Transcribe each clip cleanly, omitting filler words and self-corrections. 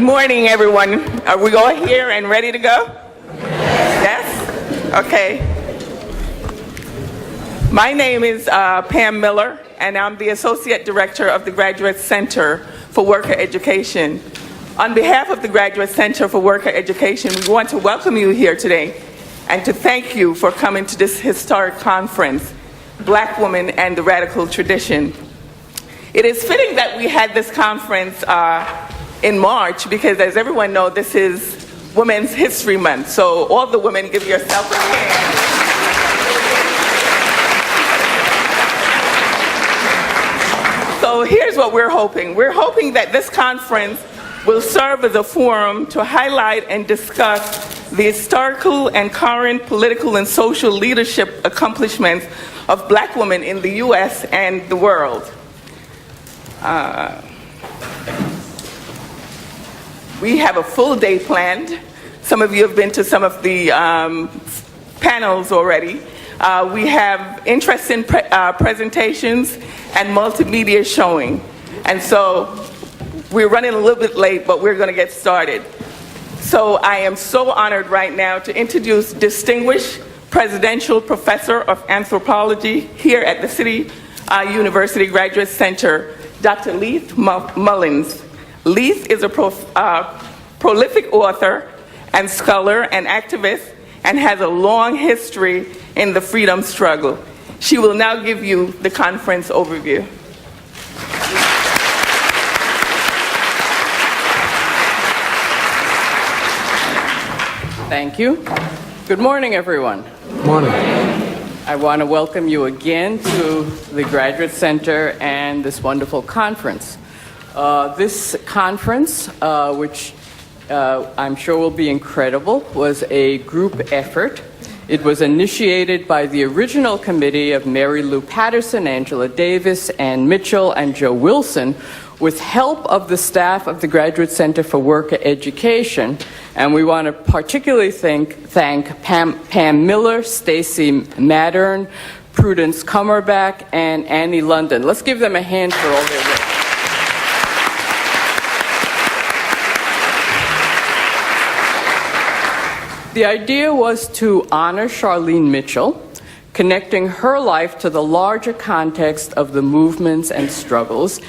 Good morning, everyone. Are we all here and ready to go? Yes? Okay. My name is Pam Miller, and I'm the Associate Director of the Graduate Center for Worker Education. On behalf of the Graduate Center for Worker Education, we want to welcome you here today and to thank you for coming to this historic conference, Black Women and the Radical Tradition. It is fitting that we had this conference in March because, as everyone knows, this is Women's History Month. So all the women, give yourself a hand. So here's what we're hoping. We're hoping that this conference will serve as a forum to highlight and discuss the historical and current political and social leadership accomplishments of Black women in the U.S. and the world. We have a full day planned. Some of you have been to some of the panels already. We have interesting presentations and multimedia showing. And so we're running a little bit late, but we're going to get started. So I am so honored right now to introduce distinguished Presidential Professor of Anthropology here at the City University Graduate Center, Dr. Leith Mullings. Leith is a prolific author and scholar and activist and has a long history in the freedom struggle. She will now give you the conference overview. Thank you. Good morning, everyone. Good morning. I want to welcome you again to the Graduate Center and this wonderful conference. This conference, which I'm sure will be incredible, was a group effort. It was initiated by the original committee of Mary Lou Patterson, Angela Davis, Ann Mitchell, and Joe Wilson, with help of the staff of the Graduate Center for Worker Education. And we want to particularly thank Pam Miller, Stacy Mattern, Prudence Cummerback, and Annie London. Let's give them a hand for all their work. The idea was to honor Charlene Mitchell, connecting her life to the larger context of the movements and struggles,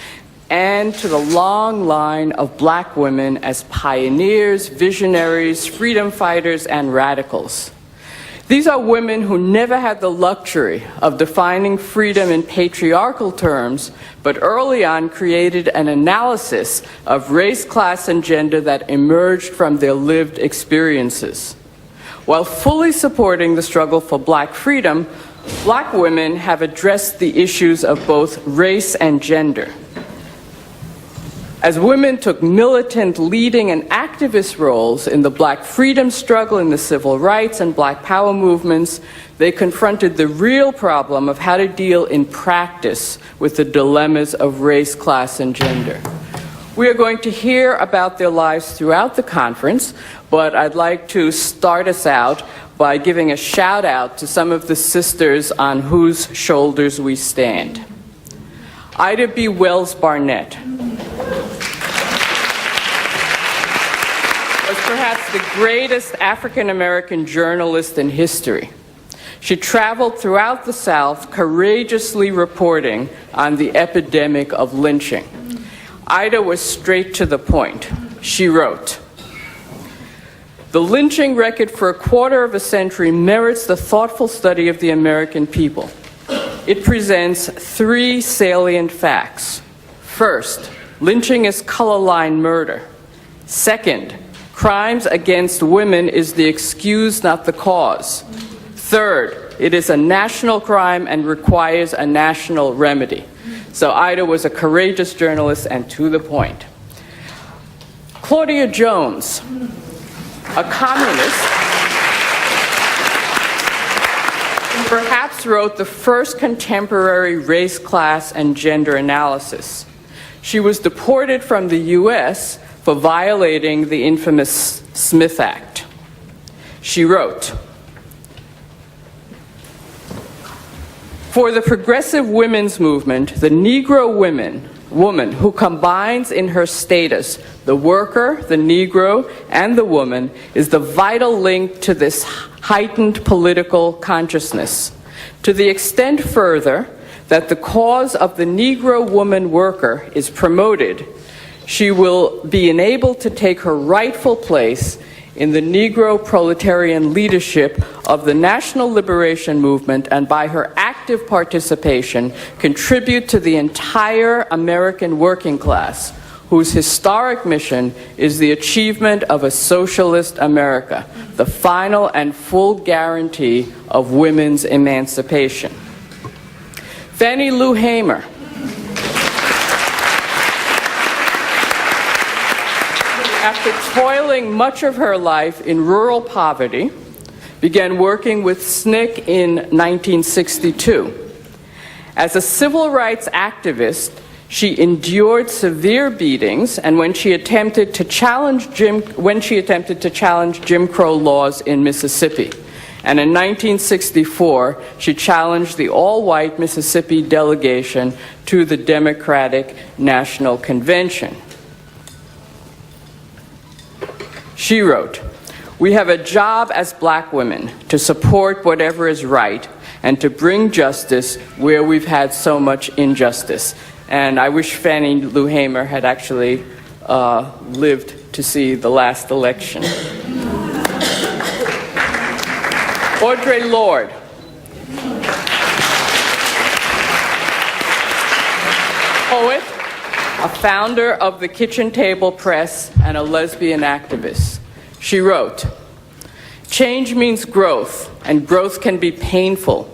and to the long line of Black women as pioneers, visionaries, freedom fighters, and radicals. These are women who never had the luxury of defining freedom in patriarchal terms, but early on created an analysis of race, class, and gender that emerged from their lived experiences. While fully supporting the struggle for Black freedom, Black women have addressed the issues of both race and gender. As women took militant, leading, and activist roles in the Black freedom struggle, in the civil rights and Black power movements, they confronted the real problem of how to deal in practice with the dilemmas of race, class, and gender. We are going to hear about their lives throughout the conference, but I'd like to start us out by giving a shout out to some of the sisters on whose shoulders we stand. Ida B. Wells Barnett was perhaps the greatest African-American journalist in history. She traveled throughout the South, courageously reporting on the epidemic of lynching. Ida was straight to the point. She wrote, "The lynching record for a quarter of a century merits the thoughtful study of the American people. It presents three salient facts. First, lynching is color-line murder. Second, crimes against women is the excuse, not the cause. Third, it is a national crime and requires a national remedy." So Ida was a courageous journalist and to the point. Claudia Jones, a communist, perhaps wrote the first contemporary race, class, and gender analysis. She was deported from the U.S. for violating the infamous Smith Act. She wrote, "For the progressive women's movement, the Negro women woman who combines in her status the worker, the Negro, and the woman, is the vital link to this heightened political consciousness. To the extent further that the cause of the Negro woman worker is promoted, she will be enabled to take her rightful place in the Negro proletarian leadership of the national liberation movement, and by her active participation contribute to the entire American working class, whose historic mission is the achievement of a socialist America, the final and full guarantee of women's emancipation. Fannie Lou Hamer. After toiling much of her life in rural poverty, began working with SNCC in 1962. As a civil rights activist, she endured severe beatings, and when she attempted to challenge Jim Crow laws in Mississippi. And in 1964, she challenged the all-white Mississippi delegation to the Democratic National Convention. She wrote, "We have a job as black women to support whatever is right and to bring justice where we've had so much injustice." And I wish Fannie Lou Hamer had actually lived to see the last election. Audre Lorde. Poet, a founder of the Kitchen Table Press, and a lesbian activist. She wrote, "Change means growth, and growth can be painful,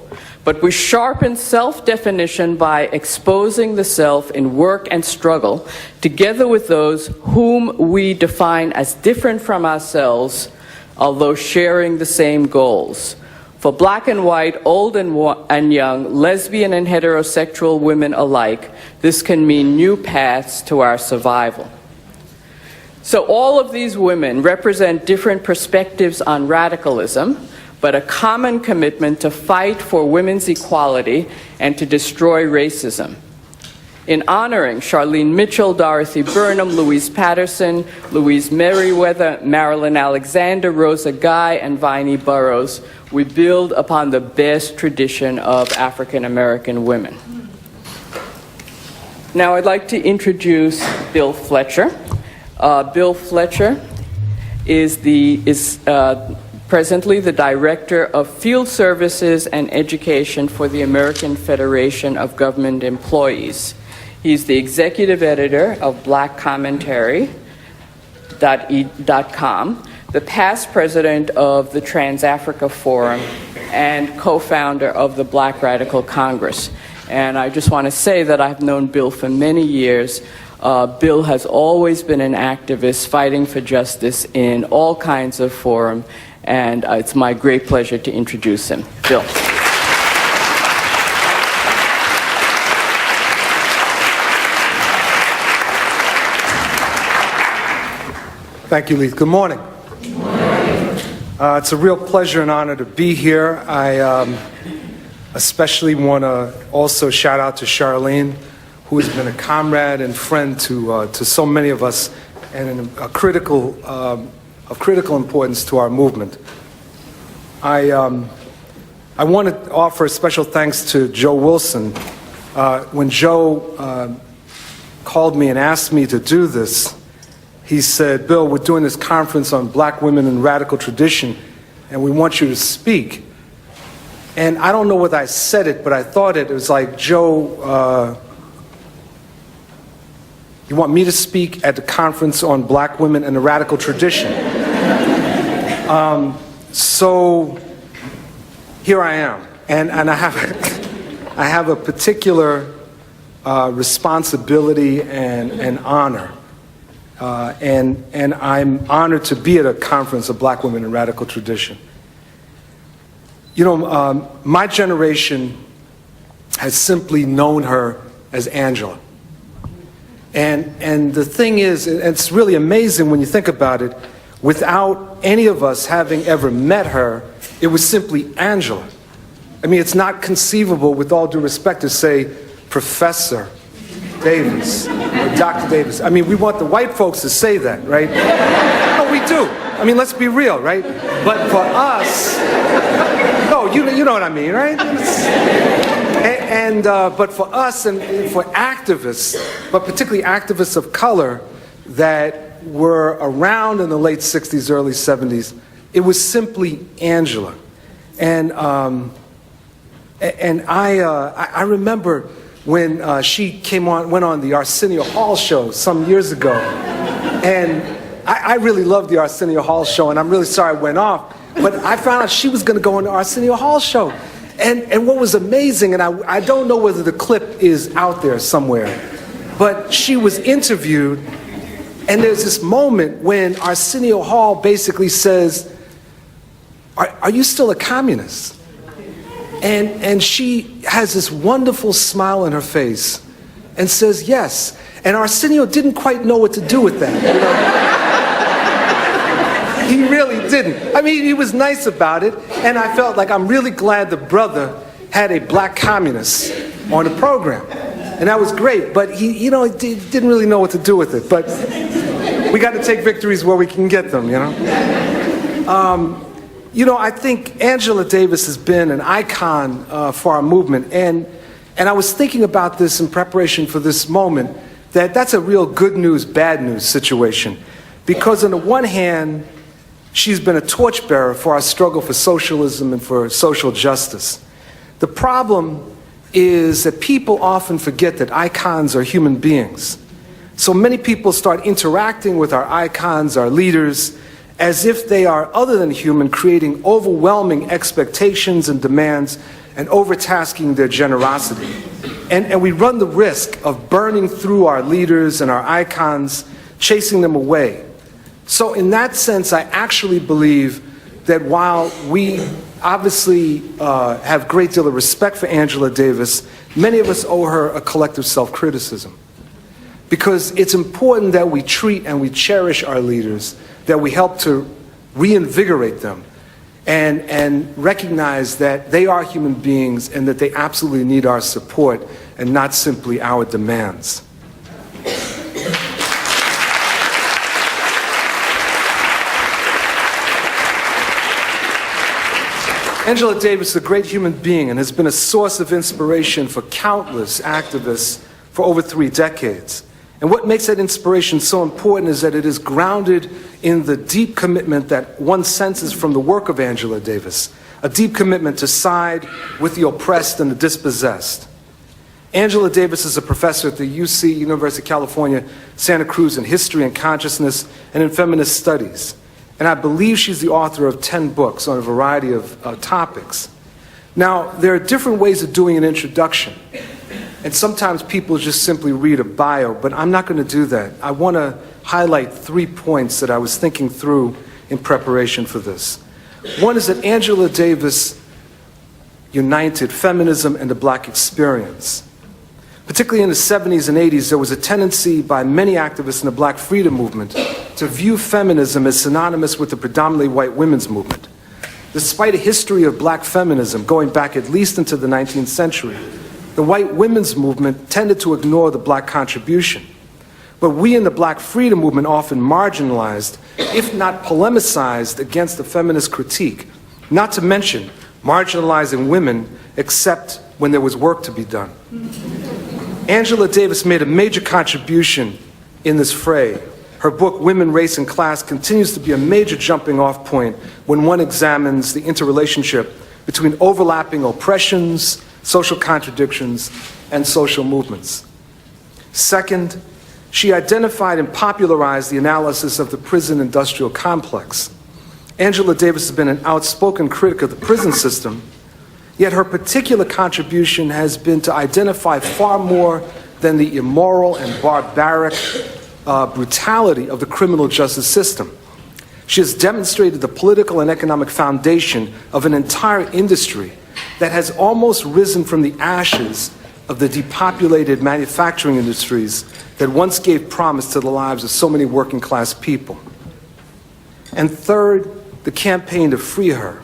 but we sharpen self-definition by exposing the self in work and struggle, together with those whom we define as different from ourselves, although sharing the same goals. For black and white, old and young, lesbian and heterosexual women alike, this can mean new paths to our survival." So all of these women represent different perspectives on radicalism, but a common commitment to fight for women's equality and to destroy racism. In honoring Charlene Mitchell, Dorothy Burnham, Louise Patterson, Louise Merriweather, Marilyn Alexander, Rosa Guy, and Viney Burroughs, we build upon the best tradition of African American women. Now I'd like to introduce Bill Fletcher. Bill Fletcher is presently the Director of Field Services and Education for the American Federation of Government Employees. He's the executive editor of blackcommentary.com, the past president of the Trans-Africa Forum, and co-founder of the Black Radical Congress. And I just want to say that I've known Bill for many years. Bill has always been an activist fighting for justice in all kinds of forums, and it's my great pleasure to introduce him. Bill. Thank you, Leith. Good morning. Good morning. It's a real pleasure and honor to be here. I especially want to also shout out to Charlene, who has been a comrade and friend to so many of us, and of critical importance to our movement. I want to offer a special thanks to Joe Wilson. When Joe called me and asked me to do this, he said, "Bill, we're doing this conference on black women and radical tradition, and we want you to speak." And I don't know whether I said it, but I thought it was like, "Joe, you want me to speak at the conference on black women and the radical tradition?" So here I am, and I have a particular responsibility and honor. And I'm honored to be at a conference of black women and radical tradition. You know, my generation has simply known her as Angela. And the thing is, it's really amazing when you think about it, without any of us having ever met her, it was simply Angela. I mean, it's not conceivable, with all due respect, to say Professor Davis, or Dr. Davis. I mean, we want the white folks to say that, right? No, we do. I mean, let's be real, right? But for us, no, you know what I mean, right? But for us and for activists, but particularly activists of color that were around in the late 60s, early 70s, it was simply Angela. And I remember when she went on the Arsenio Hall show some years ago. And I really loved the Arsenio Hall show, and I'm really sorry it went off. But I found out she was going to go on the Arsenio Hall show. And what was amazing, and I don't know whether the clip is out there somewhere, but she was interviewed, and there's this moment when Arsenio Hall basically says, are you still a communist? And she has this wonderful smile on her face and says, yes. And Arsenio didn't quite know what to do with that. You know? He really didn't. I mean, he was nice about it, and I felt like I'm really glad the brother had a black communist on the program. And that was great, but he didn't really know what to do with it. But we got to take victories where we can get them, you know? I think Angela Davis has been an icon for our movement, and I was thinking about this in preparation for this moment, that's a real good news, bad news situation. Because on the one hand, she's been a torchbearer for our struggle for socialism and for social justice. The problem is that people often forget that icons are human beings. So many people start interacting with our icons, our leaders, as if they are other than human, creating overwhelming expectations and demands and overtasking their generosity. And we run the risk of burning through our leaders and our icons, chasing them away. So in that sense, I actually believe that while we obviously have a great deal of respect for Angela Davis, many of us owe her a collective self-criticism. Because it's important that we treat and we cherish our leaders, that we help to reinvigorate them, and recognize that they are human beings and that they absolutely need our support and not simply our demands. Angela Davis is a great human being and has been a source of inspiration for countless activists for over 3 decades. And what makes that inspiration so important is that it is grounded in the deep commitment that one senses from the work of Angela Davis, a deep commitment to side with the oppressed and the dispossessed. Angela Davis is a professor at the UC, University of California, Santa Cruz in history and consciousness and in feminist studies. And I believe she's the author of 10 books on a variety of topics. Now, there are different ways of doing an introduction. And sometimes people just simply read a bio, but I'm not going to do that. I want to highlight 3 points that I was thinking through in preparation for this. One is that Angela Davis united feminism and the black experience. Particularly in the 70s and 80s, there was a tendency by many activists in the black freedom movement to view feminism as synonymous with the predominantly white women's movement. Despite a history of black feminism going back at least into the 19th century, the white women's movement tended to ignore the black contribution. But we in the black freedom movement often marginalized, if not polemicized, against the feminist critique, not to mention marginalizing women except when there was work to be done. Angela Davis made a major contribution in this fray. Her book, Women, Race, and Class, continues to be a major jumping-off point when one examines the interrelationship between overlapping oppressions, social contradictions, and social movements. Second, she identified and popularized the analysis of the prison industrial complex. Angela Davis has been an outspoken critic of the prison system, yet her particular contribution has been to identify far more than the immoral and barbaric brutality of the criminal justice system. She has demonstrated the political and economic foundation of an entire industry that has almost risen from the ashes of the depopulated manufacturing industries that once gave promise to the lives of so many working class people. And third, the campaign to free her.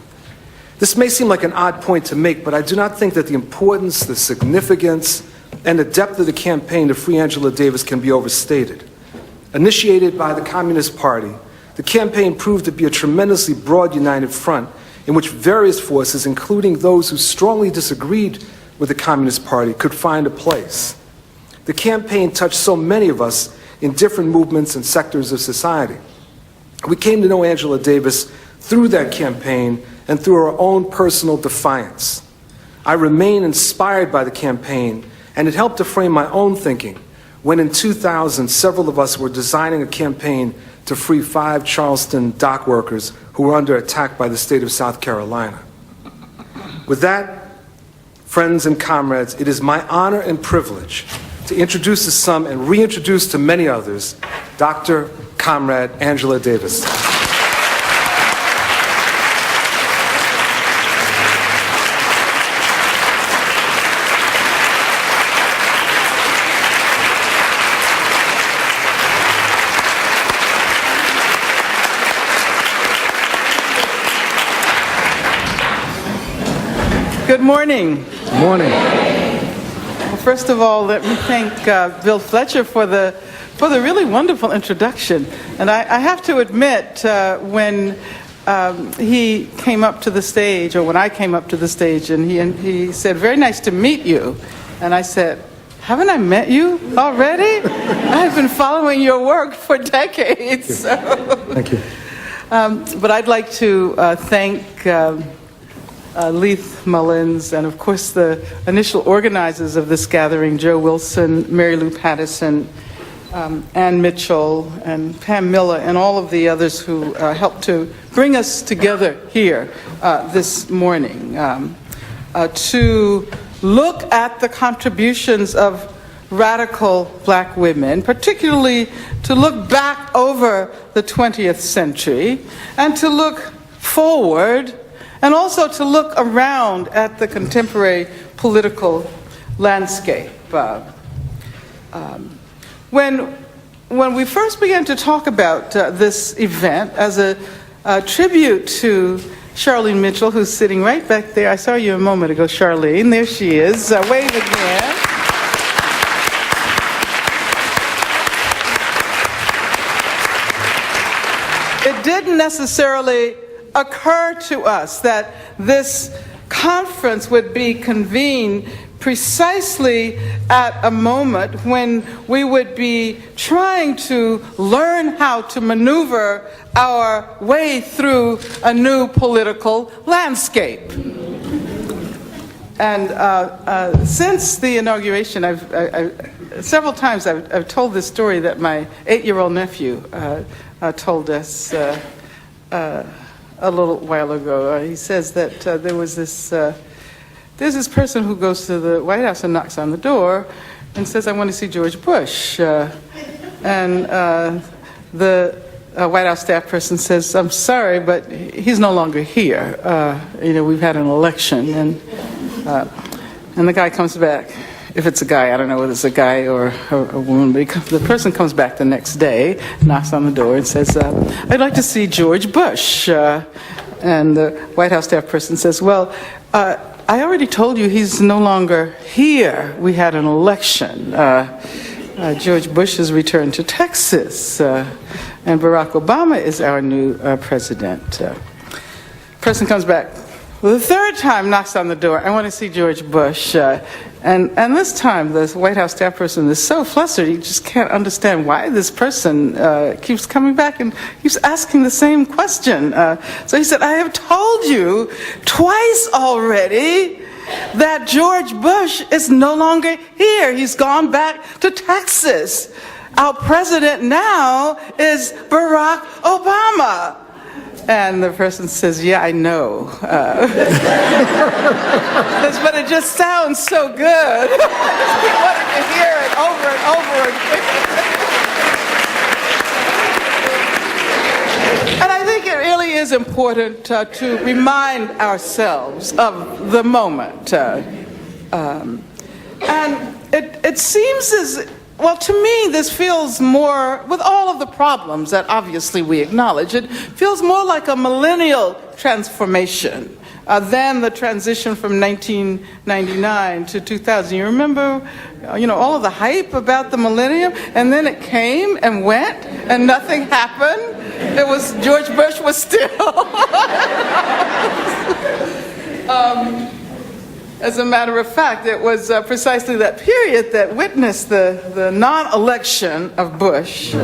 This may seem like an odd point to make, but I do not think that the importance, the significance and the depth of the campaign to free Angela Davis can be overstated. Initiated by the Communist Party, the campaign proved to be a tremendously broad united front in which various forces, including those who strongly disagreed with the Communist Party, could find a place. The campaign touched so many of us in different movements and sectors of society. We came to know Angela Davis through that campaign and through our own personal defiance. I remain inspired by the campaign, and it helped to frame my own thinking when in 2000 several of us were designing a campaign to free 5 Charleston dock workers who were under attack by the state of South Carolina. With that, friends and comrades, it is my honor and privilege to introduce to some and reintroduce to many others Dr. Comrade Angela Davis. Good morning. Good morning. Well, first of all, let me thank Bill Fletcher for the really wonderful introduction. And I have to admit, when he came up to the stage, or when I came up to the stage, and he said, "Very nice to meet you," and I said, "Haven't I met you already? I've been following your work for decades." So. Thank you. But I'd like to thank Leith, Mullings, and of course the initial organizers of this gathering, Joe Wilson, Mary Lou Patterson, Ann Mitchell, and Pam Miller, and all of the others who helped to bring us together here this morning to look at the contributions of radical black women, particularly to look back over the 20th century and to look forward, and also to look around at the contemporary political landscape. When we first began to talk about this event as a tribute to Charlene Mitchell, who's sitting right back there. I saw you a moment ago, Charlene. There she is, wave again. It didn't necessarily occur to us that this conference would be convened precisely at a moment when we would be trying to learn how to maneuver our way through a new political landscape. And since the inauguration, several times I've told this story that my 8-year-old nephew told us a little while ago. He says that there's this person who goes to the White House and knocks on the door and says, "I want to see George Bush." And the White House staff person says, "I'm sorry, but he's no longer here. We've had an election." And the guy comes back. If it's a guy, I don't know whether it's a guy or a woman, but the person comes back the next day, knocks on the door and says, "I'd like to see George Bush." And the White House staff person says, "Well, I already told you he's no longer here. We had an election. George Bush has returned to Texas, and Barack Obama is our new president." Person comes back the third time, knocks on the door. "I want to see George Bush." And this time, the White House staff person is so flustered, he just can't understand why this person keeps coming back and keeps asking the same question. So he said, "I have told you twice already that George Bush is no longer here. He's gone back to Texas. Our president now is Barack Obama." And the person says, "Yeah, I know." But it just sounds so good. He wanted to hear it over and over again. And I think it really is important to remind ourselves of the moment. And it seems as well, to me, this feels more, with all of the problems that obviously we acknowledge, it feels more like a millennial transformation then the transition from 1999 to 2000. You remember, all of the hype about the millennium, and then it came and went, and nothing happened. It was George Bush was still. As a matter of fact, it was precisely that period that witnessed the non-election of Bush.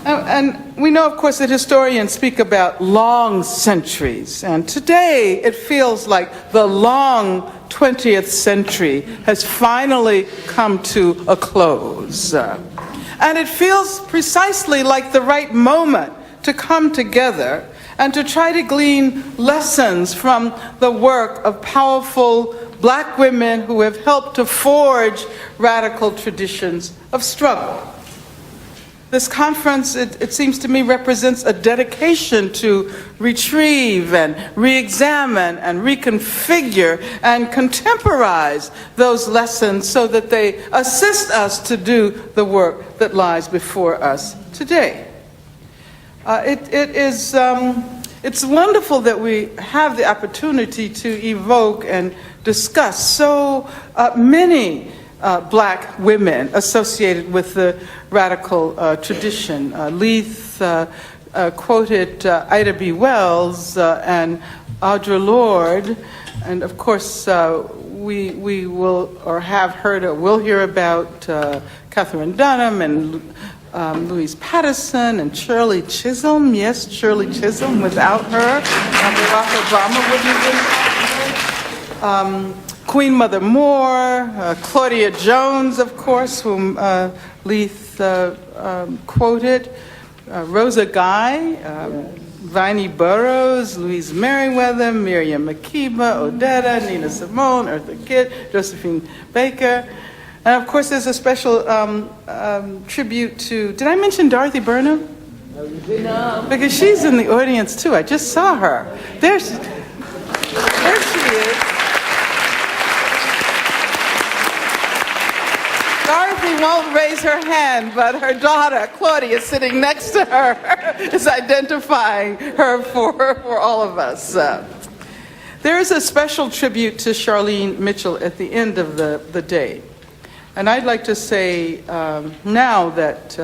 And we know, of course, that historians speak about long centuries. And today, it feels like the long 20th century has finally come to a close. And it feels precisely like the right moment to come together and to try to glean lessons from the work of powerful Black women who have helped to forge radical traditions of struggle. This conference, it seems to me, represents a dedication to retrieve and re-examine and reconfigure and contemporize those lessons so that they assist us to do the work that lies before us today. It's wonderful that we have the opportunity to evoke and discuss so many Black women associated with the radical tradition. Leith quoted Ida B. Wells and Audre Lorde, and of course we will or have heard or will hear about Catherine Dunham and Louise Patterson and Shirley Chisholm. Yes, Shirley Chisholm. Without her, Barack Obama wouldn't have been. Queen Mother Moore, Claudia Jones, of course, whom Leith quoted, Rosa Guy, Viney Burroughs, Louise Merriweather, Miriam Makeba, Odetta, Nina Simone, Eartha Kitt, Josephine Baker. And of course, there's a special tribute to, did I mention Dorothy Burnham? No. Because she's in the audience too. I just saw her. There she is. Dorothy won't raise her hand, but her daughter, Claudia, sitting next to her, is identifying her for all of us. There is a special tribute to Charlene Mitchell at the end of the day. And I'd like to say now that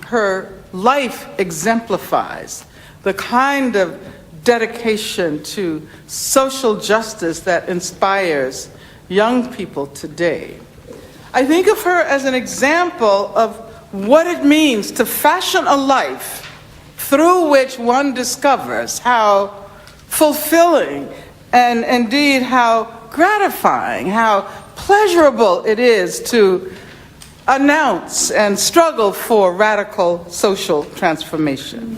her life exemplifies the kind of dedication to social justice that inspires young people today. I think of her as an example of what it means to fashion a life through which one discovers how fulfilling and indeed how gratifying, how pleasurable it is to announce and struggle for radical social transformation.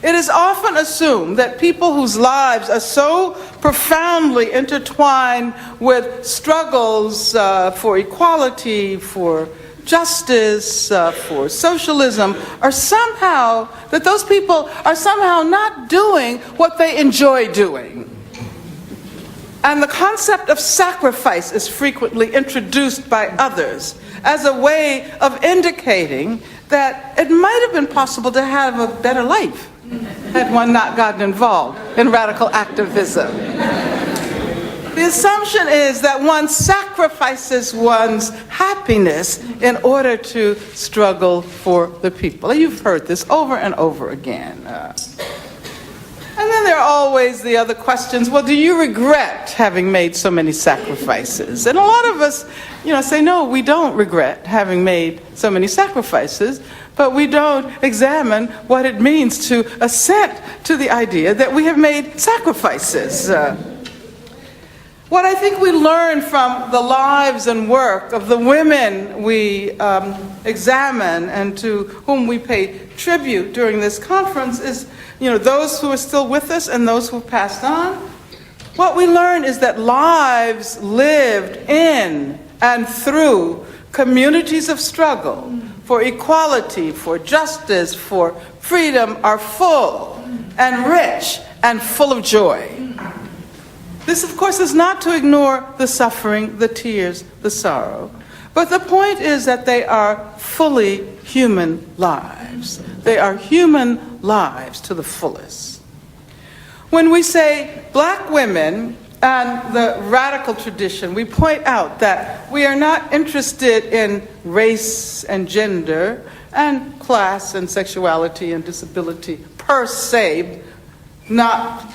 It is often assumed that people whose lives are so profoundly intertwined with struggles for equality, for justice, for socialism, that those people are somehow not doing what they enjoy doing. And the concept of sacrifice is frequently introduced by others as a way of indicating that it might have been possible to have a better life had one not gotten involved in radical activism. The assumption is that one sacrifices one's happiness in order to struggle for the people. You've heard this over and over again. And then there are always the other questions. Well, do you regret having made so many sacrifices? And a lot of us, say, no, we don't regret having made so many sacrifices, but we don't examine what it means to assent to the idea that we have made sacrifices. What I think we learn from the lives and work of the women we examine and to whom we pay tribute during this conference is, those who are still with us and those who have passed on. What we learn is that lives lived in and through communities of struggle for equality, for justice, for freedom are full and rich and full of joy. This, of course, is not to ignore the suffering, the tears, the sorrow. But the point is that they are fully human lives. They are human lives to the fullest. When we say black women and the radical tradition, we point out that we are not interested in race and gender and class and sexuality and disability per se, not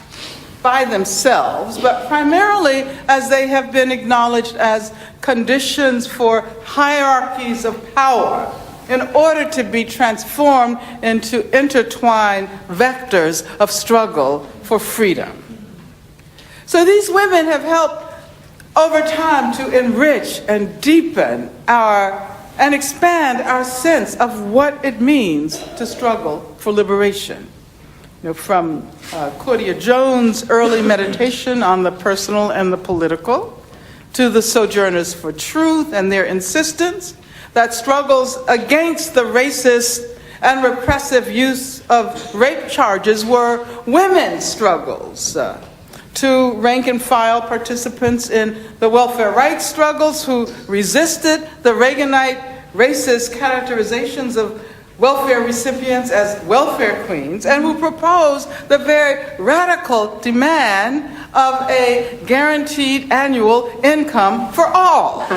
by themselves, but primarily as they have been acknowledged as conditions for hierarchies of power in order to be transformed into intertwined vectors of struggle for freedom. So these women have helped over time to enrich and deepen and expand our sense of what it means to struggle for liberation. From Cordia Jones' early meditation on the personal and the political, to the Sojourners for Truth and their insistence that struggles against the racist and repressive use of rape charges were women's struggles, to rank and file participants in the welfare rights struggles who resisted the Reaganite racist characterizations of welfare recipients as welfare queens, and who proposed the very radical demand of a guaranteed annual income for all.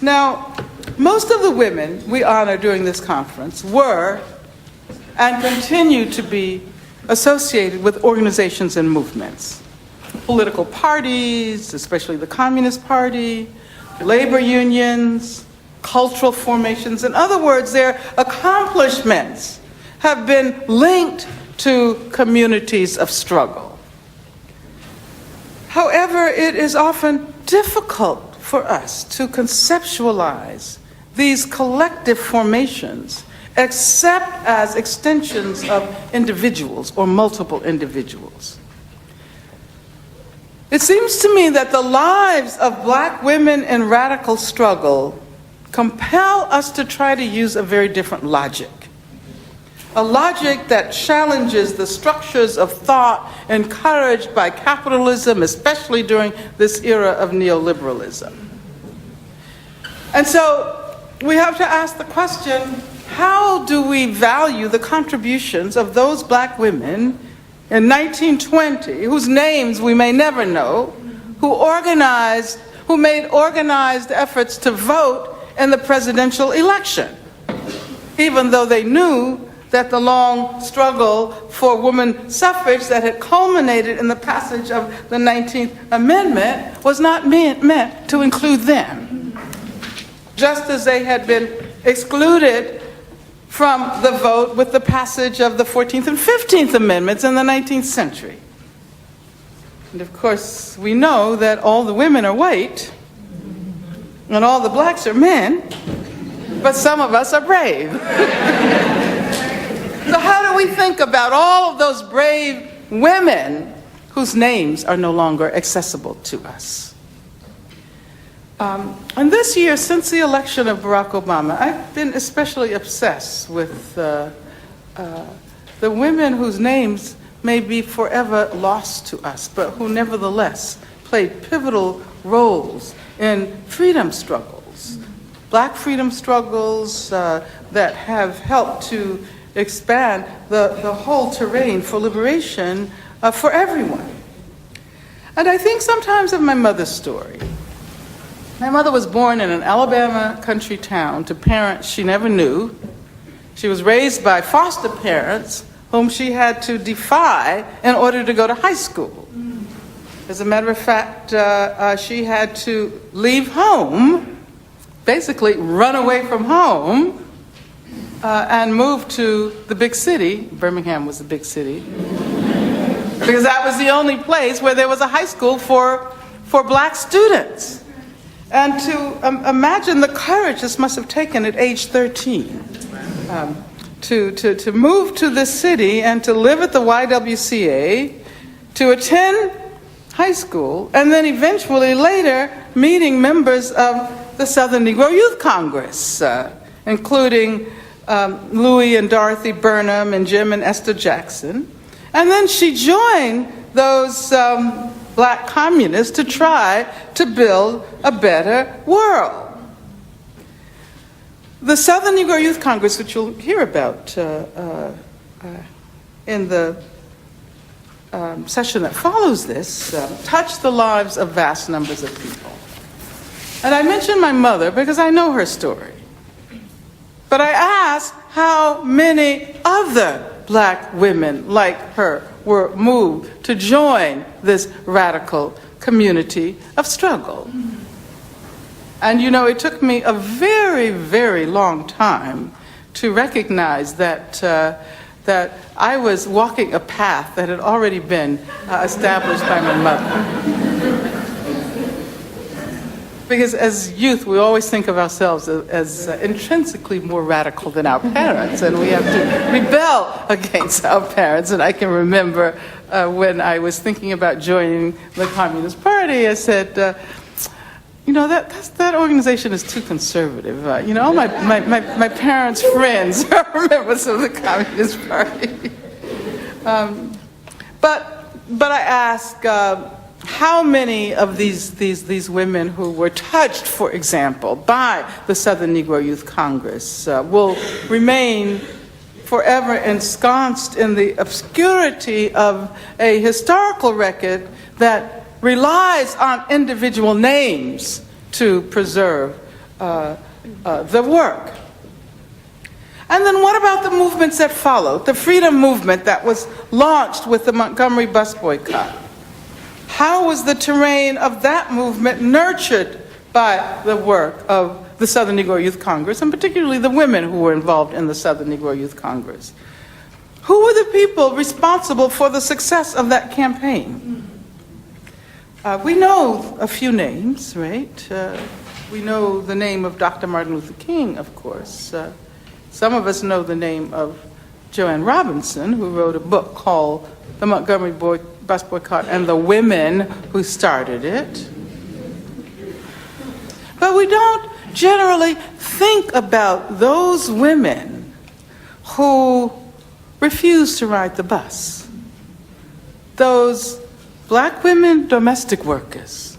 Now, most of the women we honor during this conference were and continue to be associated with organizations and movements, political parties, especially the Communist Party, labor unions, cultural formations. In other words, their accomplishments have been linked to communities of struggle. However, it is often difficult for us to conceptualize these collective formations except as extensions of individuals or multiple individuals. It seems to me that the lives of black women in radical struggle compel us to try to use a very different logic. A logic that challenges the structures of thought encouraged by capitalism, especially during this era of neoliberalism. And so we have to ask the question, how do we value the contributions of those black women in 1920, whose names we may never know, who made organized efforts to vote in the presidential election, even though they knew that the long struggle for woman suffrage that had culminated in the passage of the 19th Amendment was not meant to include them, just as they had been excluded from the vote with the passage of the 14th and 15th Amendments in the 19th century. And of course, we know that all the women are white, and all the blacks are men, but some of us are brave. So how do we think about all of those brave women whose names are no longer accessible to us? And this year, since the election of Barack Obama, I've been especially obsessed with the women whose names may be forever lost to us, but who nevertheless played pivotal roles in freedom struggles, black freedom struggles that have helped to expand the whole terrain for liberation for everyone. And I think sometimes of my mother's story. My mother was born in an Alabama country town to parents she never knew. She was raised by foster parents whom she had to defy in order to go to high school. As a matter of fact, she had to leave home, basically run away from home, and move to the big city. Birmingham was the big city, because that was the only place where there was a high school for black students. And to imagine the courage this must have taken at age 13 to move to this city and to live at the YWCA, to attend high school, and then eventually later meeting members of the Southern Negro Youth Congress, including Louis and Dorothy Burnham and Jim and Esther Jackson. And then she joined those black communists to try to build a better world. The Southern Negro Youth Congress, which you'll hear about in the session that follows this touched the lives of vast numbers of people. And I mentioned my mother because I know her story. But I asked how many other black women like her were moved to join this radical community of struggle. And you know, it took me a very, very long time to recognize that that I was walking a path that had already been established by my mother. Because as youth, we always think of ourselves as intrinsically more radical than our parents, and we have to rebel against our parents. And I can remember when I was thinking about joining the Communist Party, I said, you know, that organization is too conservative. You know, all my parents' friends are members of the Communist Party. But I ask, how many of these women who were touched, for example, by the Southern Negro Youth Congress will remain forever ensconced in the obscurity of a historical record that relies on individual names to preserve the work? And then what about the movements that followed? The freedom movement that was launched with the Montgomery bus boycott. How was the terrain of that movement nurtured by the work of the Southern Negro Youth Congress, and particularly the women who were involved in the Southern Negro Youth Congress? Who were the people responsible for the success of that campaign? We know a few names, right? We know the name of Dr. Martin Luther King, of course. Some of us know the name of Joanne Robinson, who wrote a book called The Montgomery Bus Boycott and the Women Who Started It. But we don't generally think about those women who refused to ride the bus. Those black women domestic workers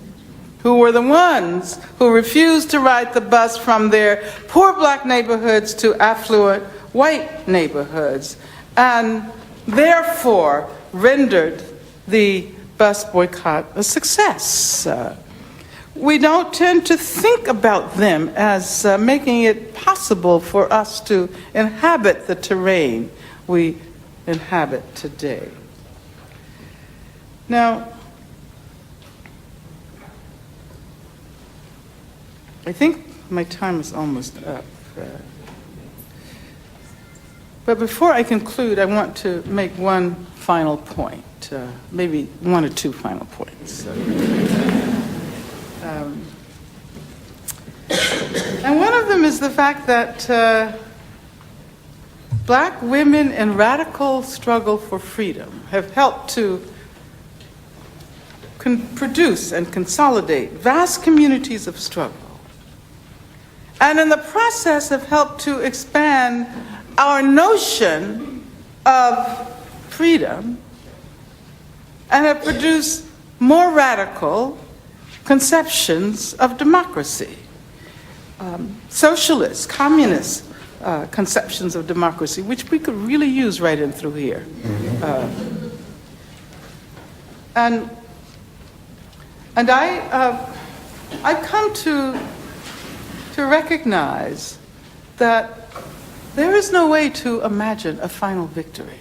who were the ones who refused to ride the bus from their poor black neighborhoods to affluent white neighborhoods, and therefore rendered the bus boycott a success. We don't tend to think about them as making it possible for us to inhabit the terrain we inhabit today. Now, I think my time is almost up. But before I conclude, I want to make one final point, maybe one or two final points. And one of them is the fact that black women in radical struggle for freedom have helped to produce and consolidate vast communities of struggle. And in the process have helped to expand our notion of freedom and have produced more radical conceptions of democracy. Socialist, communist conceptions of democracy, which we could really use right in through here. And I've come to recognize that there is no way to imagine a final victory,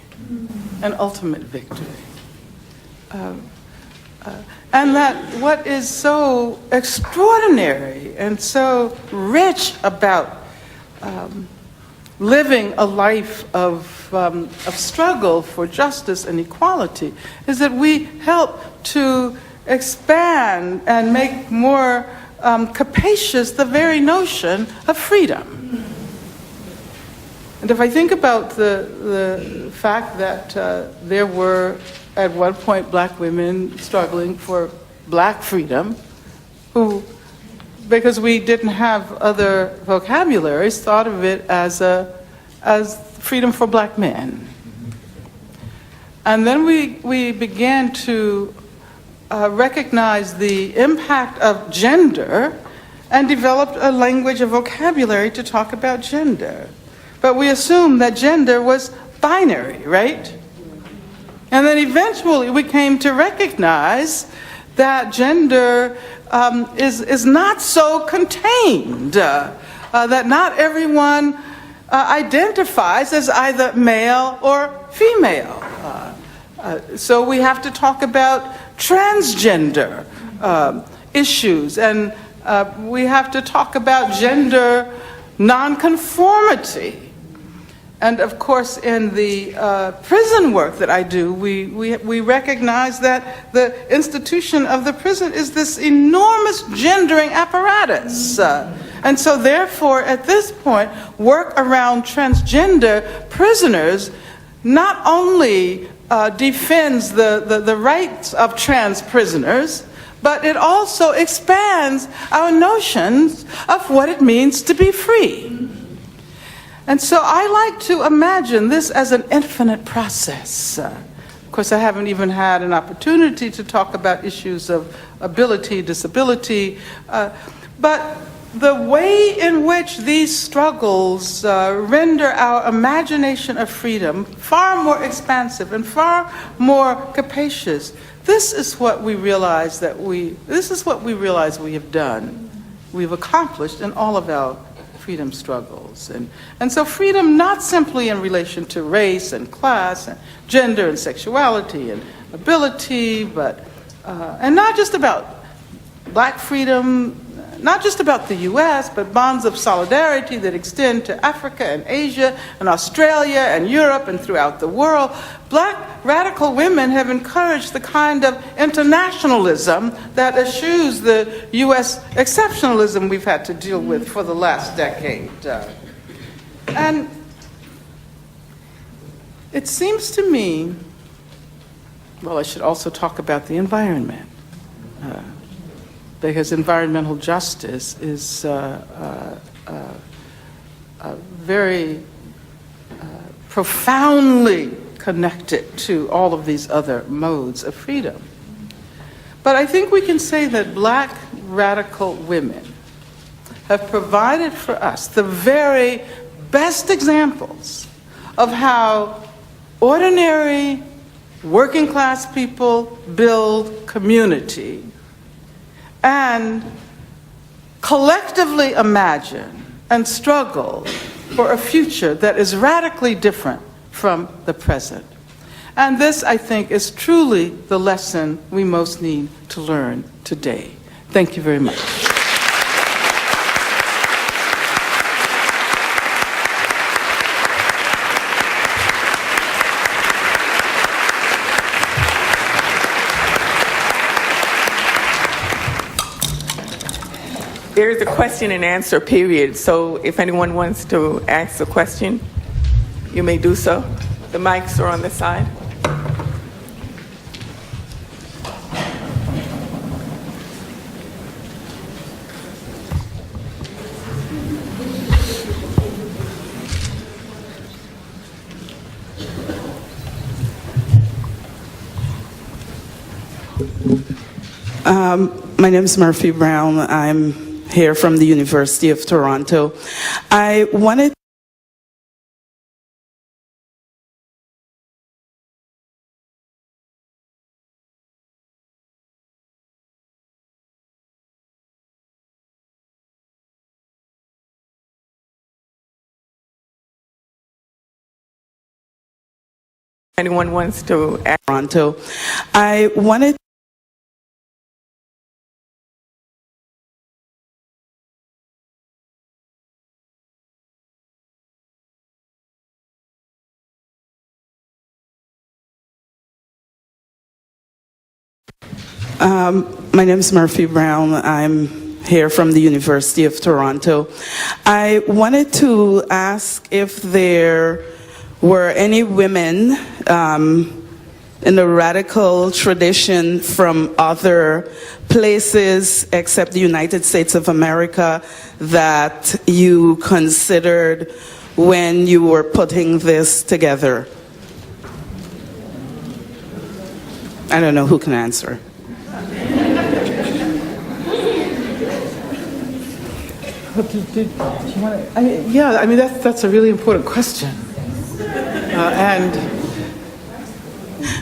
an ultimate victory. And that what is so extraordinary and so rich about living a life of struggle for justice and equality is that we help to expand and make more capacious the very notion of freedom. And if I think about the fact that there were at one point black women struggling for black freedom, who, because we didn't have other vocabularies, thought of it as freedom for black men. And then we began to recognize the impact of gender and developed a language, a vocabulary to talk about gender. But we assumed that gender was binary, right? And then eventually we came to recognize that gender is not so contained, that not everyone identifies as either male or female. So we have to talk about transgender issues, and we have to talk about gender nonconformity. And of course, in the prison work that I do, we recognize that the institution of the prison is this enormous gendering apparatus. And so therefore, at this point, work around transgender prisoners not only defends the rights of trans prisoners, but it also expands our notions of what it means to be free. And so I like to imagine this as an infinite process. Of course, I haven't even had an opportunity to talk about issues of ability, disability, but the way in which these struggles render our imagination of freedom far more expansive and far more capacious, this is what we realize we have done. We've accomplished in all of our freedom struggles. And so freedom not simply in relation to race and class and gender and sexuality and ability, but and not just about black freedom, not just about the US, but bonds of solidarity that extend to Africa and Asia and Australia and Europe and throughout the world. Black radical women have encouraged the kind of internationalism that eschews the US exceptionalism we've had to deal with for the last decade. And it seems to me, well, I should also talk about the environment. Because environmental justice is very profoundly connected to all of these other modes of freedom. But I think we can say that black radical women have provided for us the very best examples of how ordinary working class people build community and collectively imagine and struggle for a future that is radically different from the present. And this, I think, is truly the lesson we most need to learn today. Thank you very much. There is a question and answer period, so if anyone wants to ask a question, you may do so. The mics are on the side. My name is Murphy Brown. I'm here from the University of Toronto. I wanted Anyone wants to ask? Toronto. I wanted My name is Murphy Brown. I'm here from the University of Toronto. I wanted to ask if there were any women in the radical tradition from other places except the United States of America that you considered when you were putting this together. I don't know who can answer. That's a really important question. And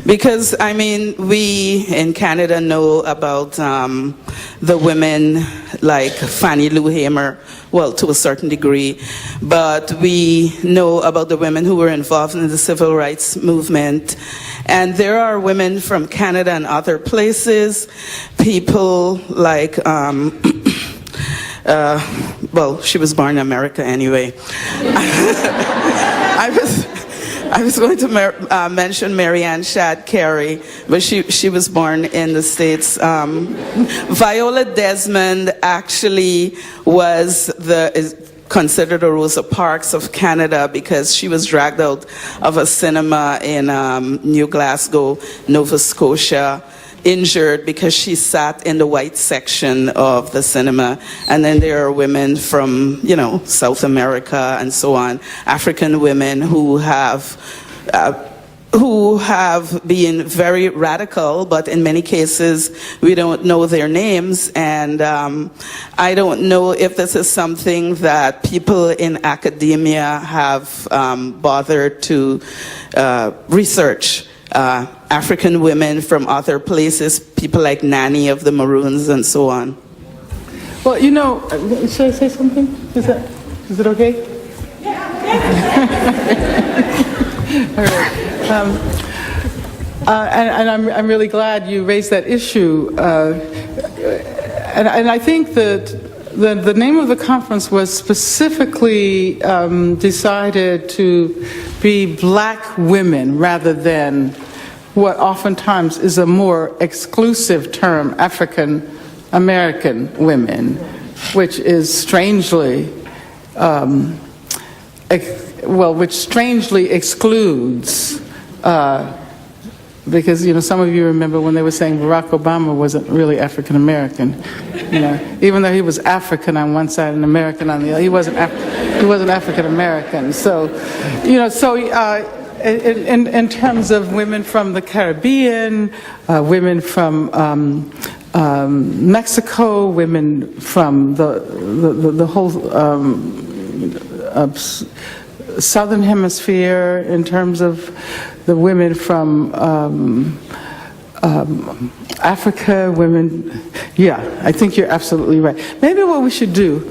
Because, I mean, we in Canada know about the women like Fannie Lou Hamer, well, to a certain degree, but we know about the women who were involved in the civil rights movement. And there are women from Canada and other places, people like, well, she was born in America anyway. I was going to mention Marianne Shadd Carey, but she was born in the States. Viola Desmond actually is considered a Rosa Parks of Canada because she was dragged out of a cinema in New Glasgow, Nova Scotia, injured because she sat in the white section of the cinema. And then there are women from, South America and so on, African women who have been very radical, but in many cases we don't know their names. And I don't know if this is something that people in academia have bothered to research. African women from other places, people like Nanny of the Maroons and so on. Well, should I say something? Is it okay? All right. And I'm really glad you raised that issue. And I think that the name of the conference was specifically decided to be Black women rather than what oftentimes is a more exclusive term, African American women, which is strangely, which strangely excludes, because some of you remember when they were saying Barack Obama wasn't really African American, even though he was African on one side and American on the other, he wasn't African American. So, in terms of women from the Caribbean, women from Mexico, women from the whole Southern Hemisphere, in terms of the women from Africa, women, I think you're absolutely right. Maybe what we should do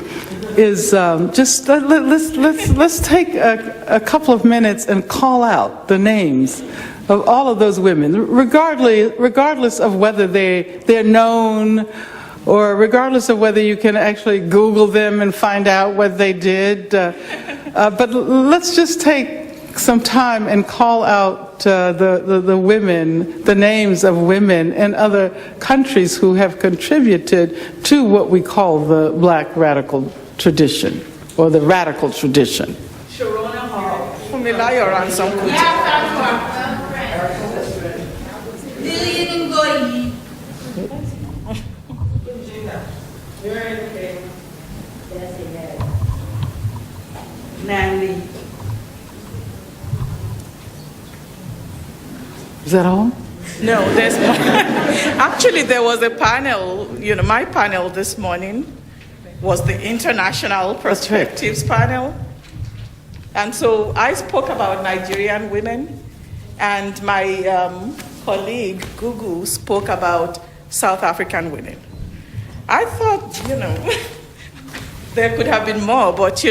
is just let's take a couple of minutes and call out the names of all of those women, regardless of whether they're known, or regardless of whether you can actually Google them and find out what they did. But let's just take some time and call out the women, the names of women in other countries who have contributed to what we call the Black radical tradition, or the radical tradition. Sharona Hall, Fumilayo Ransom Kuti. Lillian Ngoyi. Nanny. Is that all? No, there's more. Actually, there was a panel, my panel this morning was the International Perspectives panel. And so I spoke about Nigerian women, and my colleague, Gugu, spoke about South African women. I thought, there could have been more, but,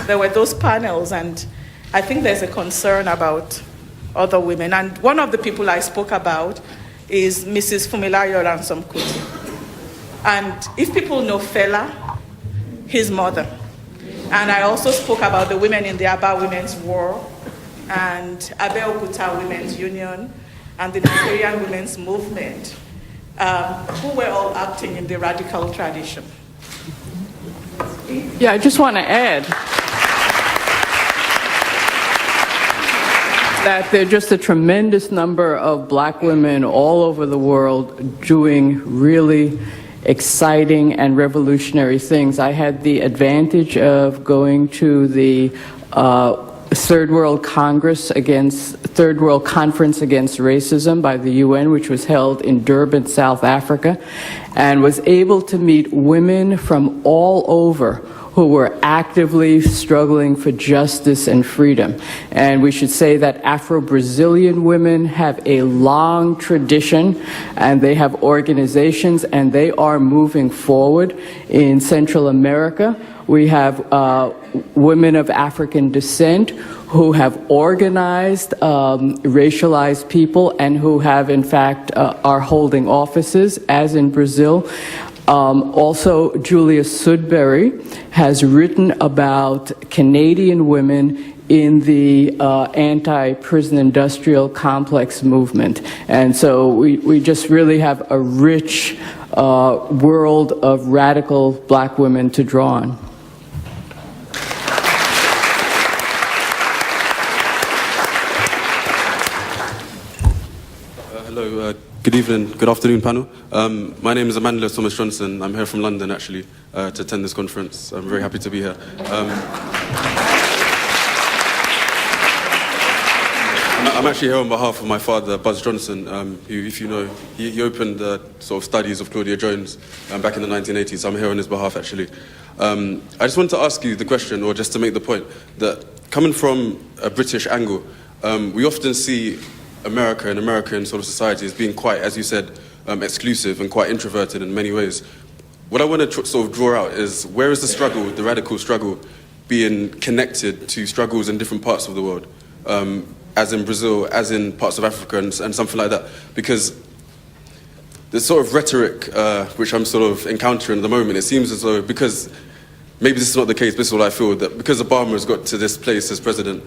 there were those panels, and I think there's a concern about other women. And one of the people I spoke about is Mrs. Fumilayo Ransom Kuti. And if people know Fela, his mother. And I also spoke about the women in the Aba Women's War, and Abeokuta Women's Union, and the Nigerian Women's Movement, who were all acting in the radical tradition. Yeah, I just want to add that there are just a tremendous number of Black women all over the world doing really exciting and revolutionary things. I had the advantage of going to the Third World Conference Against Racism by the UN, which was held in Durban, South Africa, and was able to meet women from all over who were actively struggling for justice and freedom. And we should say that Afro-Brazilian women have a long tradition, and they have organizations, and they are moving forward. In Central America, we have women of African descent who have organized racialized people and who have, in fact, are holding offices, as in Brazil. Also, Julia Sudbury has written about Canadian women in the anti-prison industrial complex movement. And so we just really have a rich world of radical black women to draw on. Hello, good evening, good afternoon, panel. My name is Amanda Thomas Johnson. I'm here from London, actually, to attend this conference. I'm very happy to be here. I'm actually here on behalf of my father, Buzz Johnson, who, if you know, he opened sort of studies of Claudia Jones back in the 1980s. So I'm here on his behalf, actually. I just want to ask you the question, or just to make the point, that coming from a British angle, we often see America and American sort of society as being quite, as you said, exclusive and quite introverted in many ways. What I want to sort of draw out is, where is the struggle, the radical struggle, being connected to struggles in different parts of the world, as in Brazil, as in parts of Africa, and something like that? Because the sort of rhetoric which I'm sort of encountering at the moment, it seems as though, because maybe this is not the case, but this is what I feel, that because Obama has got to this place as president,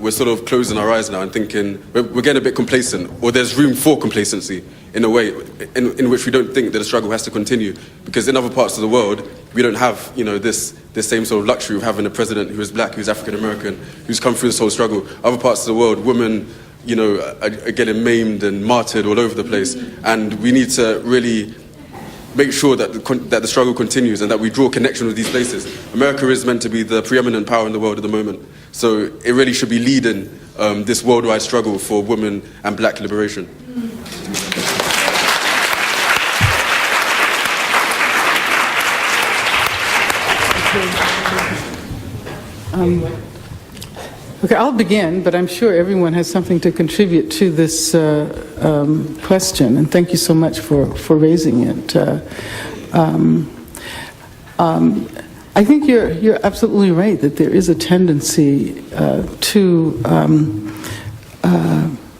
we're sort of closing our eyes now and thinking, we're getting a bit complacent, or there's room for complacency in a way in which we don't think that the struggle has to continue. Because in other parts of the world, we don't have, you know, this same sort of luxury of having a president who is black, who's African American, who's come through this whole struggle. Other parts of the world, women, you know, are getting maimed and martyred all over the place. And we need to really make sure that the struggle continues and that we draw connection with these places. America is meant to be the preeminent power in the world at the moment. So it really should be leading this worldwide struggle for women and black liberation. Okay, I'll begin, but I'm sure everyone has something to contribute to this question, and thank you so much for raising it. I think you're absolutely right that there is a tendency to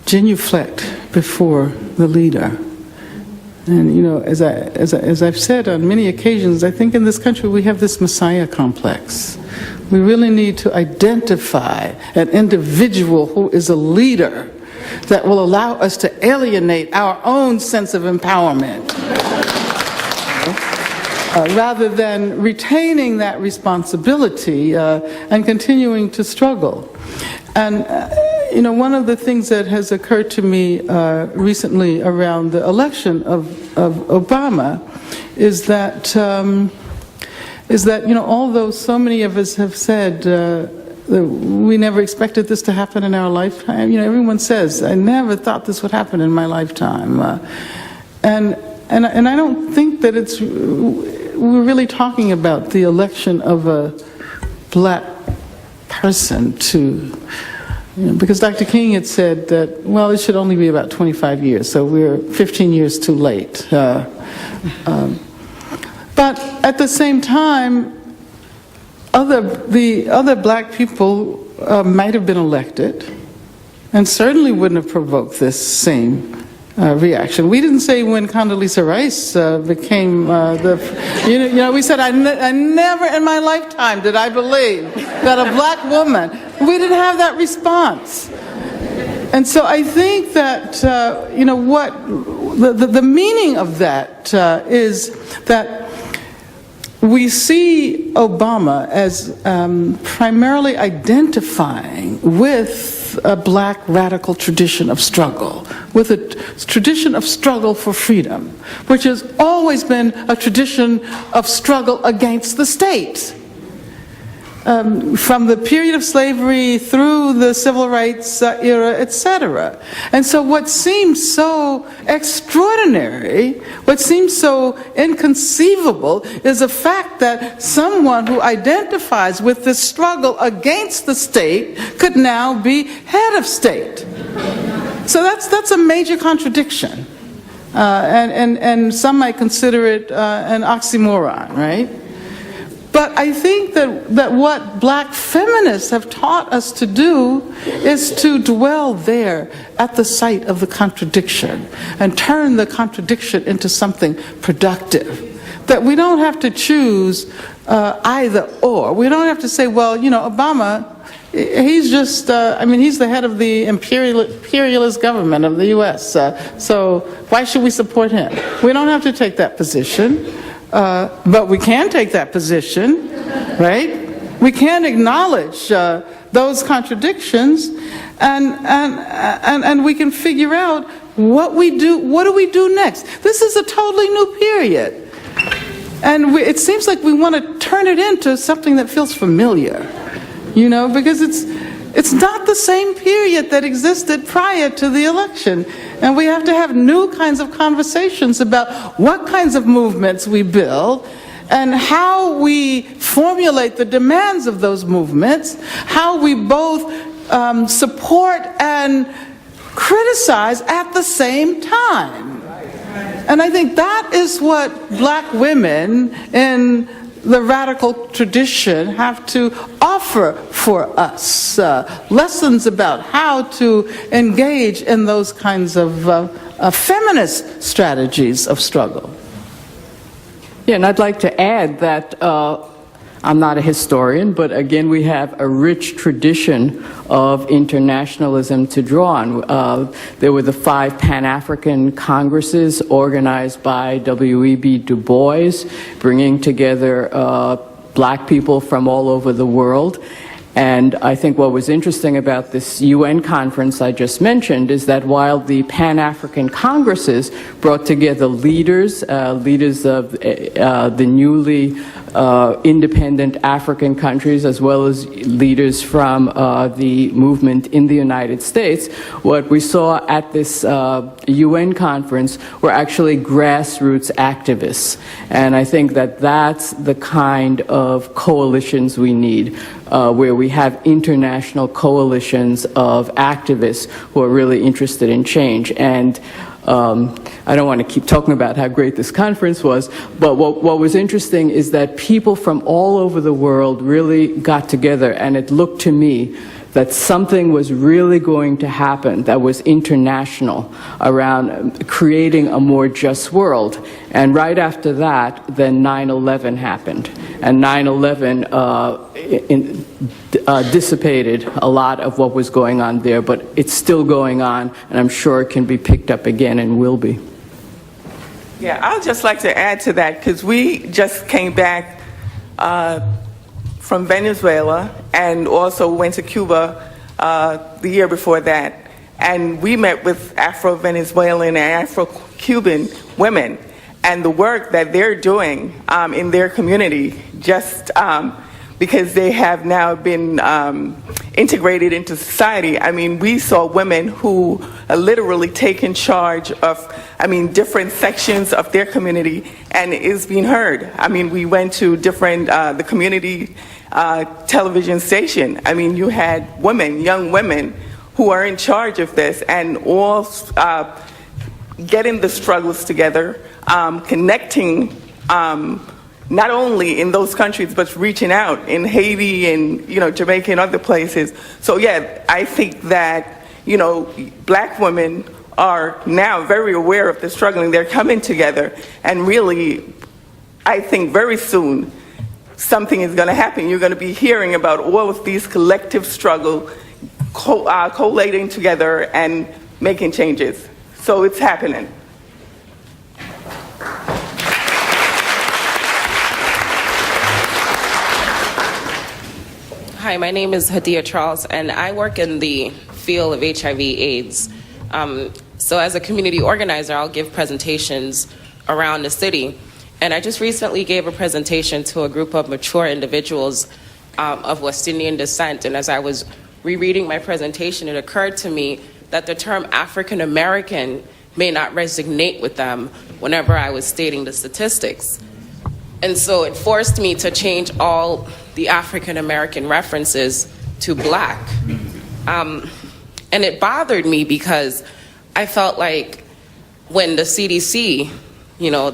genuflect before the leader. And, you know, as I've said on many occasions, I think in this country we have this Messiah complex. We really need to identify an individual who is a leader that will allow us to alienate our own sense of empowerment, rather than retaining that responsibility and continuing to struggle. And you know, one of the things that has occurred to me recently around the election of Obama is that you know, although so many of us have said that we never expected this to happen in our lifetime, you know, everyone says, I never thought this would happen in my lifetime, and I don't think that we're really talking about the election of a black person to. Because Dr. King had said that, well, it should only be about 25 years, so we're 15 years too late. But at the same time, the other black people might have been elected and certainly wouldn't have provoked this same reaction. We didn't say when Condoleezza Rice became you know, we said, I never in my lifetime did I believe that a black woman, we didn't have that response. And so I think that, you know, what the meaning of that is that we see Obama as primarily identifying with a black radical tradition of struggle, with a tradition of struggle for freedom, which has always been a tradition of struggle against the state. from the period of slavery through the civil rights era, etc. And so what seems so extraordinary, what seems so inconceivable, is the fact that someone who identifies with this struggle against the state could now be head of state. So that's a major contradiction. And some might consider it an oxymoron, right? But I think that what black feminists have taught us to do is to dwell there at the site of the contradiction and turn the contradiction into something productive. That we don't have to choose either or. We don't have to say, well, you know, Obama, he's just, he's the head of the imperialist government of the U.S., so why should we support him? We don't have to take that position. But we can take that position, right? We can acknowledge those contradictions, and we can figure out what we do. What do we do next? This is a totally new period, and it seems like we want to turn it into something that feels familiar, you know, because it's not the same period that existed prior to the election. And we have to have new kinds of conversations about what kinds of movements we build and how we formulate the demands of those movements, how we both support and criticize at the same time. And I think that is what black women in the radical tradition have to offer for us, lessons about how to engage in those kinds of feminist strategies of struggle. Yeah, and I'd like to add that I'm not a historian, but again, we have a rich tradition of internationalism to draw on. There were the 5 Pan-African Congresses organized by W.E.B. Du Bois, bringing together black people from all over the world. And I think what was interesting about this UN conference I just mentioned is that while the Pan-African Congresses brought together leaders of the newly independent African countries, as well as leaders from the movement in the United States, what we saw at this UN conference were actually grassroots activists. And I think that that's the kind of coalitions we need, where we have international coalitions of activists who are really interested in change. And I don't want to keep talking about how great this conference was, but what was interesting is that people from all over the world really got together, and it looked to me that something was really going to happen that was international around creating a more just world. And right after that, then 9/11 happened. And 9/11 dissipated a lot of what was going on there, but it's still going on, and I'm sure it can be picked up again and will be. Yeah, I'd just like to add to that, because we just came back from Venezuela and also went to Cuba the year before that. And we met with Afro-Venezuelan and Afro-Cuban women, and the work that they're doing in their community, just because they have now been integrated into society. I mean, we saw women who literally taken charge of, different sections of their community, and it's being heard. I mean, we went to different, the community television station. I mean, you had women, young women, who are in charge of this, and all getting the struggles together, connecting not only in those countries, but reaching out in Haiti and, Jamaica and other places. So yeah, I think that, black women are now very aware of the struggle, and they're coming together, and really, I think very soon, something is going to happen. You're going to be hearing about all of these collective struggle collating together and making changes. So it's happening. Hi, my name is Hadia Charles, and I work in the field of HIV/AIDS. So as a community organizer, I'll give presentations around the city. And I just recently gave a presentation to a group of mature individuals of West Indian descent. And as I was rereading my presentation, it occurred to me that the term African American may not resonate with them whenever I was stating the statistics. And so it forced me to change all the African American references to Black. And it bothered me because I felt like when the CDC,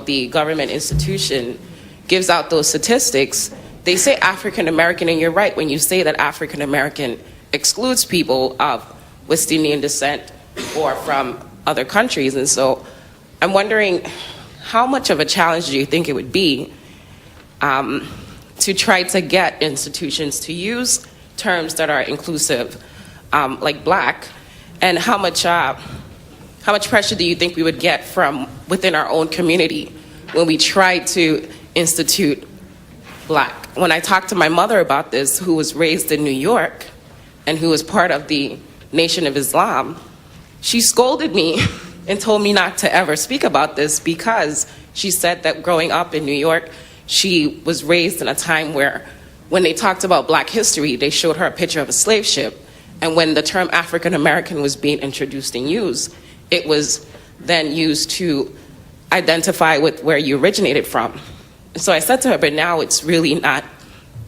the government institution, gives out those statistics, they say African American, and you're right when you say that African American excludes people of West Indian descent or from other countries. And so I'm wondering, how much of a challenge do you think it would be to try to get institutions to use terms that are inclusive, like Black, and how much pressure do you think we would get from within our own community when we try to institute Black? When I talked to my mother about this, who was raised in New York and who was part of the Nation of Islam, she scolded me and told me not to ever speak about this because she said that growing up in New York, she was raised in a time where when they talked about Black history, they showed her a picture of a slave ship. And when the term African American was being introduced and used, it was then used to identify with where you originated from. So I said to her, but now it's really not,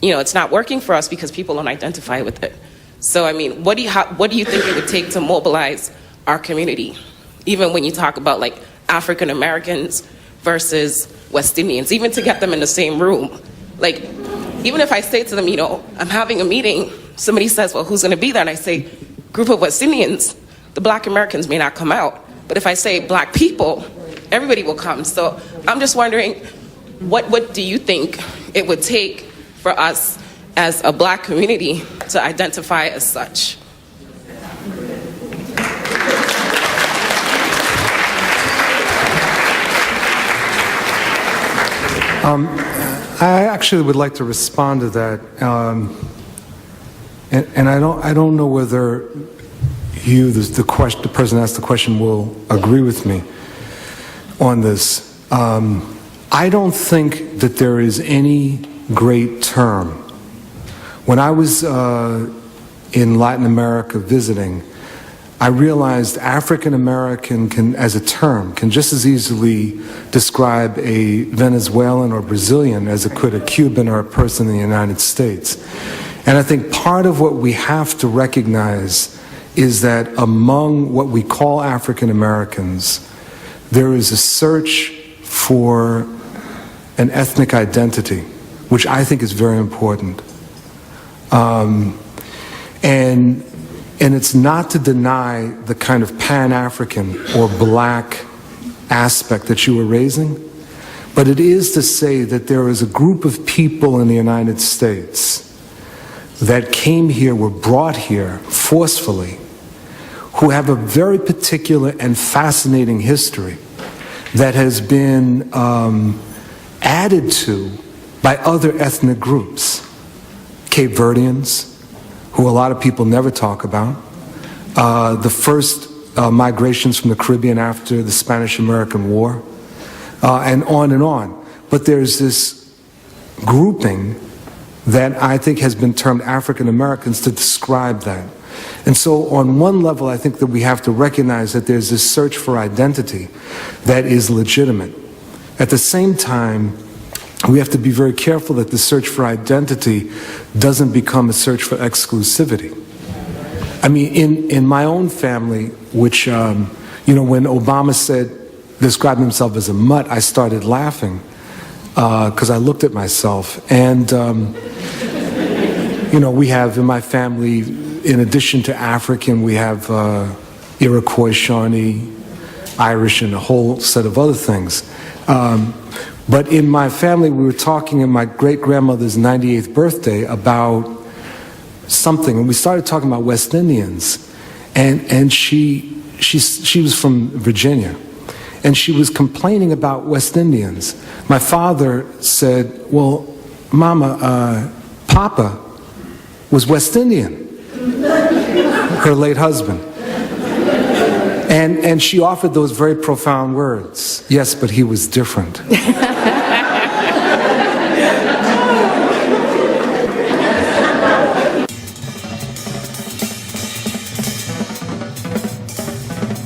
it's not working for us because people don't identify with it. So, I mean, what do you think it would take to mobilize our community? Even when you talk about like African Americans versus West Indians, even to get them in the same room. Like, even if I say to them, I'm having a meeting, somebody says, well, who's gonna be there? And I say, group of West Indians, the Black Americans may not come out. But if I say Black people, everybody will come. So I'm just wondering, what do you think it would take for us as a Black community to identify as such? I actually would like to respond to that, and I don't know whether the person asked the question will agree with me on this. I don't think that there is any great term. When I was in Latin America visiting, I realized African American as a term can just as easily describe a Venezuelan or Brazilian as it could a Cuban or a person in the United States. And I think part of what we have to recognize is that among what we call African Americans, there is a search for an ethnic identity, which I think is very important. And it's not to deny the kind of Pan-African or Black aspect that you were raising, but it is to say that there is a group of people in the United States that came here, were brought here forcefully, who have a very particular and fascinating history that has been added to by other ethnic groups. Cape Verdeans, who a lot of people never talk about, the first migrations from the Caribbean after the Spanish-American War, and on and on. But there's this grouping that I think has been termed African Americans to describe that. And so on one level, I think that we have to recognize that there's this search for identity that is legitimate. At the same time, we have to be very careful that the search for identity doesn't become a search for exclusivity. I mean, in my own family, which, when Obama described himself as a mutt, I started laughing because I looked at myself. And, we have in my family, in addition to African, we have Iroquois, Shawnee, Irish, and a whole set of other things. But in my family, we were talking at my great-grandmother's 98th birthday about something, and we started talking about West Indians. And she was from Virginia, and she was complaining about West Indians. My father said, well, Mama, Papa was West Indian, her late husband. And she offered those very profound words, yes, but he was different.